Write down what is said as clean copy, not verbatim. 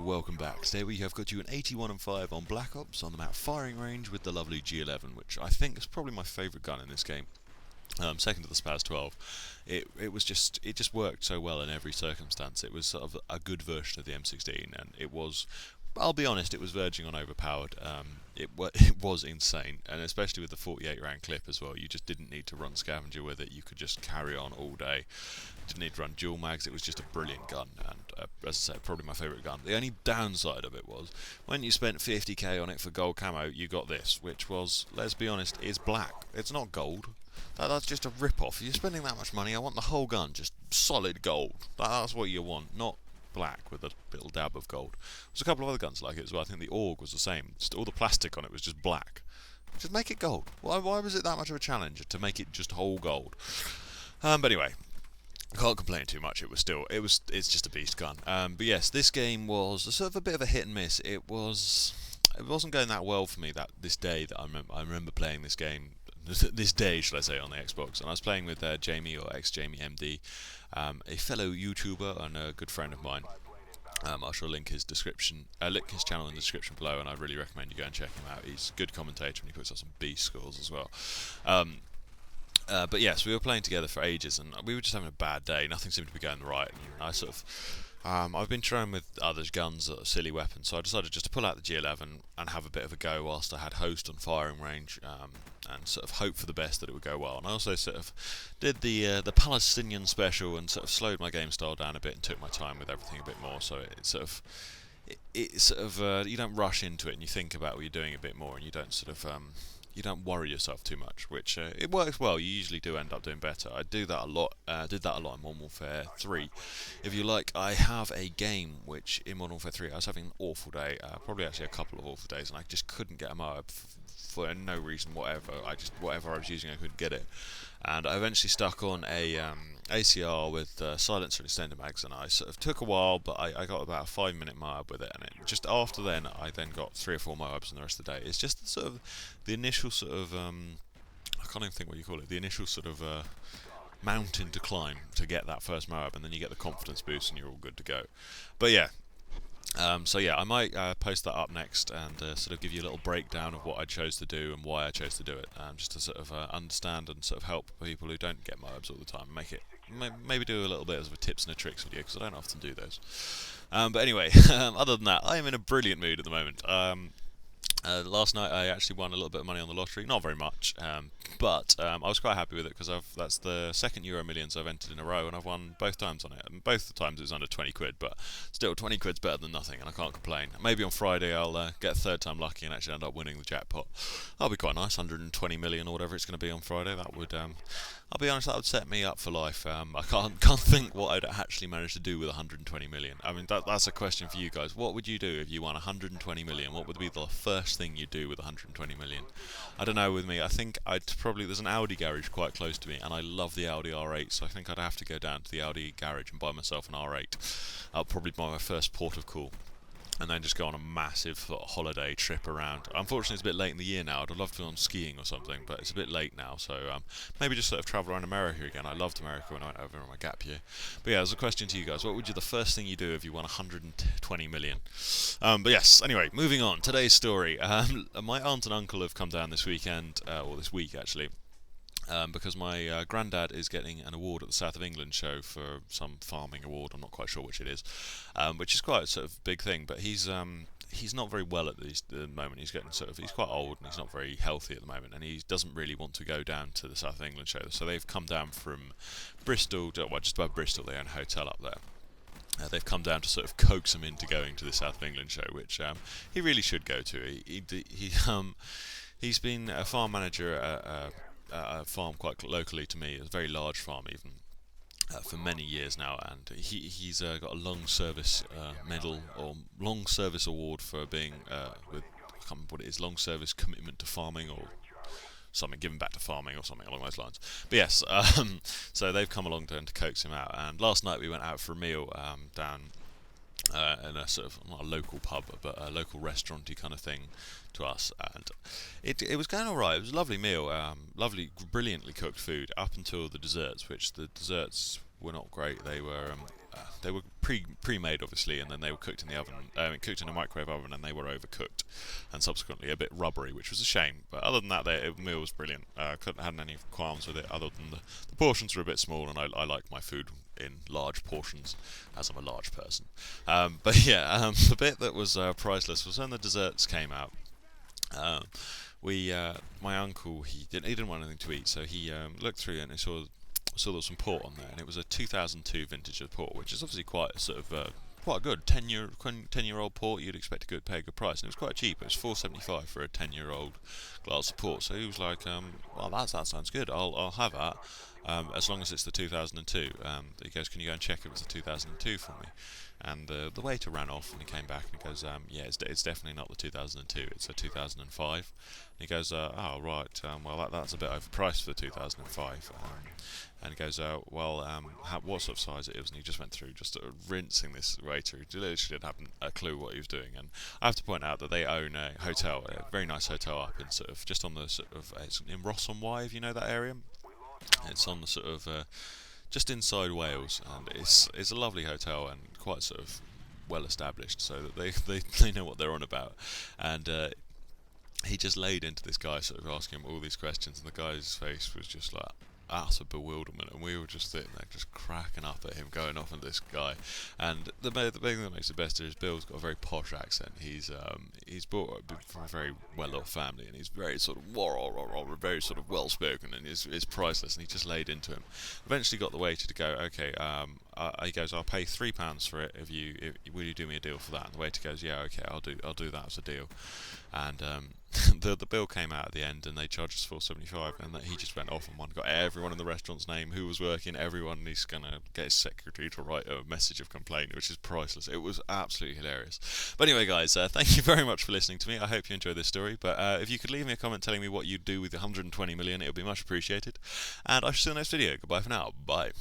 welcome back. Today we have got you an 81 and 5 on Black Ops on the map Firing Range with the lovely G11, which I think is probably my favourite gun in this game. Second to the Spaz 12. It just worked so well in every circumstance. It was sort of a good version of the M16, and it was. I'll be honest, it was verging on overpowered. It was insane, and especially with the 48 round clip as well. You just didn't need to run scavenger with it. You could just carry on all day. Didn't need to run dual mags. It was just a brilliant gun, and as I said, probably my favourite gun. The only downside of it was when you spent 50k on it for gold camo, you got this, which was, let's be honest, is black. It's not gold. That's just a rip-off. If you're spending that much money, I want the whole gun, just solid gold. That's what you want, not black with a little dab of gold. There's a couple of other guns like it as well. I think the AUG was the same. Just all the plastic on it was just black. Just make it gold. Why was it that much of a challenge to make it just whole gold? But anyway, I can't complain too much. It's just a beast gun. But yes, this game was sort of a bit of a hit and miss. It wasn't going that well for me this day that I remember playing this game. This day, shall I say, on the Xbox, and I was playing with Jamie, or ex-Jamie MD, a fellow YouTuber and a good friend of mine. I shall link his channel in the description below, and I really recommend you go and check him out. He's a good commentator, and he puts out some beast scores as well. But yes, we were playing together for ages, and we were just having a bad day. Nothing seemed to be going right, and I've been trying with other guns, silly weapons, so I decided just to pull out the G11 and have a bit of a go whilst I had host on Firing Range, and sort of hope for the best that it would go well. And I also sort of did the Palestinian special and sort of slowed my game style down a bit and took my time with everything a bit more. So you don't rush into it and you think about what you're doing a bit more, and you don't you don't worry yourself too much, which it works well. You usually do end up doing better. I do that a lot. Did that a lot in Modern Warfare 3. If you like, I have a game which in Modern Warfare 3 I was having an awful day, probably actually a couple of awful days, and I just couldn't get a MOAB for no reason whatever. Whatever I was using, I couldn't get it, and I eventually stuck on a ACR with silencer and extended mags, and I sort of took a while, but I got about a 5-minute MOAB with it, and just after then I then got 3 or 4 MOABs in the rest of the day. It's just sort of the initial sort of I can't even think what you call it. The initial sort of mountain to climb to get that first MOAB, and then you get the confidence boost, and you're all good to go. But yeah. So yeah, I might post that up next and sort of give you a little breakdown of what I chose to do and why I chose to do it, just to sort of understand and sort of help people who don't get MOABs all the time. Maybe do a little bit of a tips and a tricks video, because I don't often do those. But anyway, other than that, I am in a brilliant mood at the moment. Last night I actually won a little bit of money on the lottery, not very much, but I was quite happy with it, because that's the second Euro Millions I've entered in a row, and I've won both times on it. And both the times it was under 20 quid, but still 20 quid's better than nothing, and I can't complain. Maybe on Friday I'll get a third time lucky and actually end up winning the jackpot. That'll be quite nice, 120 million or whatever it's going to be on Friday. That would, I'll be honest, that would set me up for life. I can't think what I'd actually manage to do with 120 million. I mean, that's a question for you guys. What would you do if you won 120 million? What would be the first thing you do with 120 million? I don't know, with me, I think there's an Audi garage quite close to me, and I love the Audi R8, so I think I'd have to go down to the Audi garage and buy myself an R8. I'll probably buy my first port of call, and then just go on a massive holiday trip around. Unfortunately, it's a bit late in the year now. I'd love to go on skiing or something, but it's a bit late now, so maybe just sort of travel around America again. I loved America when I went over on my gap year. But yeah, there's a question to you guys. What would the first thing you do if you won 120 million? But yes, anyway, moving on. Today's story. My aunt and uncle have come down this weekend, or this week actually, because my granddad is getting an award at the South of England show for some farming award. I'm not quite sure which it is, which is quite a sort of big thing. But he's not very well at the moment. He's quite old, and he's not very healthy at the moment, and he doesn't really want to go down to the South of England show. So they've come down from Bristol, just above Bristol. They own a hotel up there. They've come down to sort of coax him into going to the South of England show, which he really should go to. He's been a farm manager at a farm quite locally to me, a very large farm even, for many years now, and he's got a long service medal or long service award for being with, I can't remember what it is, long service commitment to farming or something, giving back to farming or something along those lines. But yes, so they've come along to coax him out, and last night we went out for a meal down in a sort of, not a local pub, but a local restauranty kind of thing to us, and it was going alright. It was a lovely meal, lovely, brilliantly cooked food, up until the desserts, which the desserts were not great. They were they were pre-made obviously, and then they were cooked in the oven, cooked in a microwave oven, and they were overcooked, and subsequently a bit rubbery, which was a shame. But other than that, the meal was brilliant. Couldn't had any qualms with it, other than the portions were a bit small, and I like my food in large portions, as I'm a large person. But yeah, the bit that was priceless was when the desserts came out. Um, my uncle, he didn't want anything to eat, so he looked through it and he saw there was some port on there, and it was a 2002 vintage of port, which is obviously quite a sort of quite a good 10-year old port. You'd expect to pay a good price, and it was quite cheap. It was £4.75 for a 10-year-old glass of port. So he was like, "Well, that sounds good. I'll have that, as long as it's the 2002." He goes, "Can you go and check if it's the 2002 for me?" And the waiter ran off, and he came back and he goes, "Yeah, it's definitely not the 2002. It's a 2005." And he goes, "Oh right, well that's a bit overpriced for the 2005." And he goes, "Well, what sort of size it is?" And he just went through, just sort of rinsing this waiter who literally didn't have a clue what he was doing. And I have to point out that they own a hotel, a very nice hotel up in sort of just on the sort of it's in Ross on Wye, if you know that area. It's on the sort of just inside Wales, and it's a lovely hotel and quite sort of well established, so that they know what they're on about. And he just laid into this guy, sort of asking him all these questions, and the guy's face was just like utter bewilderment, and we were just sitting there just cracking up at him going off on this guy. And the thing that makes it best is Bill's got a very posh accent. He's brought up from a very well-off family, and he's very sort of very sort of well-spoken, and is priceless. And he just laid into him. Eventually got the waiter to go, "Okay, he goes, I'll pay £3 for it. Will you do me a deal for that?" And the waiter goes, "Yeah, okay, I'll do that as a deal." And the bill came out at the end, and they charged us £4.75, and he just went off and got everyone in the restaurant's name, who was working, everyone. And he's gonna get his secretary to write a message of complaint, which is priceless. It was absolutely hilarious. But anyway, guys, thank you very much for listening to me. I hope you enjoyed this story. But if you could leave me a comment telling me what you'd do with 120 million, it would be much appreciated. And I shall see you in the next video. Goodbye for now. Bye.